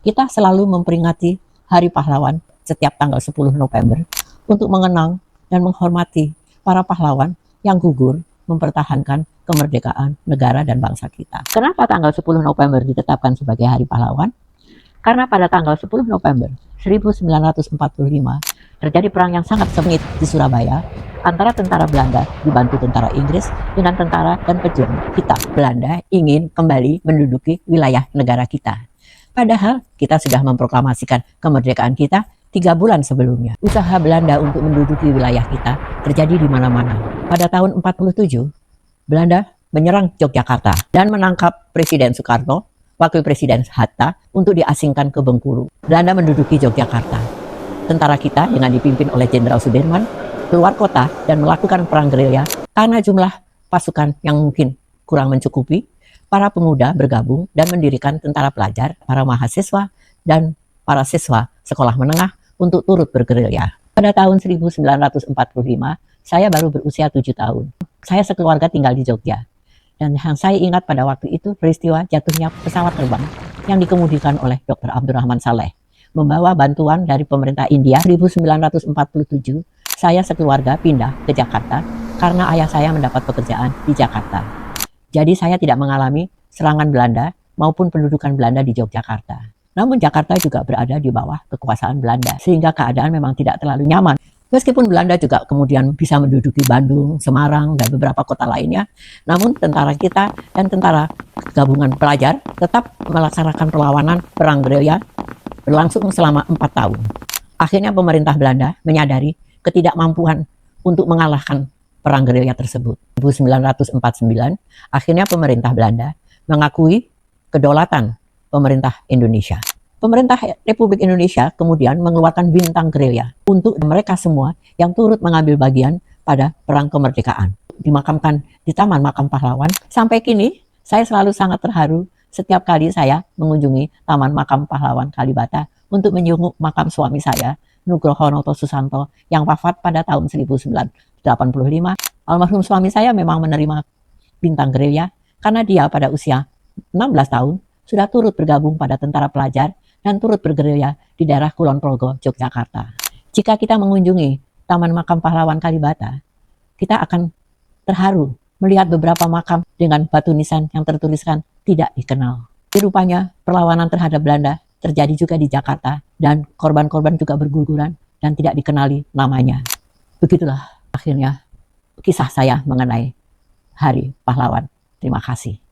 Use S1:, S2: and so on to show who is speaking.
S1: Kita selalu memperingati Hari Pahlawan setiap tanggal 10 November untuk mengenang dan menghormati para pahlawan yang gugur mempertahankan kemerdekaan negara dan bangsa kita. Kenapa tanggal 10 November ditetapkan sebagai Hari Pahlawan? Karena pada tanggal 10 November 1945 terjadi perang yang sangat sengit di Surabaya antara tentara Belanda dibantu tentara Inggris dengan tentara dan pejuang kita. Belanda ingin kembali menduduki wilayah negara kita. Padahal kita sudah memproklamasikan kemerdekaan kita 3 bulan sebelumnya. Usaha Belanda untuk menduduki wilayah kita terjadi di mana-mana. Pada tahun 47, Belanda menyerang Yogyakarta dan menangkap Presiden Soekarno, Wakil Presiden Hatta untuk diasingkan ke Bengkulu. Belanda menduduki Yogyakarta. Tentara kita dengan dipimpin oleh Jenderal Sudirman keluar kota dan melakukan perang gerilya karena jumlah pasukan yang mungkin kurang mencukupi. Para pemuda bergabung dan mendirikan tentara pelajar, para mahasiswa, dan para siswa sekolah menengah untuk turut bergerilya. Pada tahun 1945, saya baru berusia 7 tahun. Saya sekeluarga tinggal di Jogja. Dan yang saya ingat pada waktu itu peristiwa jatuhnya pesawat terbang yang dikemudikan oleh Dr. Abdurrahman Saleh. Membawa bantuan dari pemerintah India. 1947, saya sekeluarga pindah ke Jakarta karena ayah saya mendapat pekerjaan di Jakarta. Jadi saya tidak mengalami serangan Belanda maupun pendudukan Belanda di Yogyakarta. Namun Jakarta juga berada di bawah kekuasaan Belanda, sehingga keadaan memang tidak terlalu nyaman. Meskipun Belanda juga kemudian bisa menduduki Bandung, Semarang, dan beberapa kota lainnya, namun tentara kita dan tentara gabungan pelajar tetap melaksanakan perlawanan perang gerilya berlangsung selama 4 tahun. Akhirnya pemerintah Belanda menyadari ketidakmampuan untuk mengalahkan perang gerilya tersebut. 1949, akhirnya pemerintah Belanda mengakui kedaulatan pemerintah Indonesia. Pemerintah Republik Indonesia kemudian mengeluarkan bintang gerilya untuk mereka semua yang turut mengambil bagian pada perang kemerdekaan. Dimakamkan di Taman Makam Pahlawan. Sampai kini, saya selalu sangat terharu setiap kali saya mengunjungi Taman Makam Pahlawan Kalibata untuk menjenguk makam suami saya, Nugroho Noto Susanto, yang wafat pada tahun 1985. Almarhum suami saya memang menerima bintang gerilya karena dia pada usia 16 tahun sudah turut bergabung pada tentara pelajar dan turut bergerilya di daerah Kulon Progo, Yogyakarta. Jika kita mengunjungi Taman Makam Pahlawan Kalibata, kita akan terharu melihat beberapa makam dengan batu nisan yang tertuliskan tidak dikenal. Rupanya perlawanan terhadap Belanda terjadi juga di Jakarta dan korban-korban juga berguguran dan tidak dikenali namanya. Begitulah akhirnya kisah saya mengenai Hari Pahlawan. Terima kasih.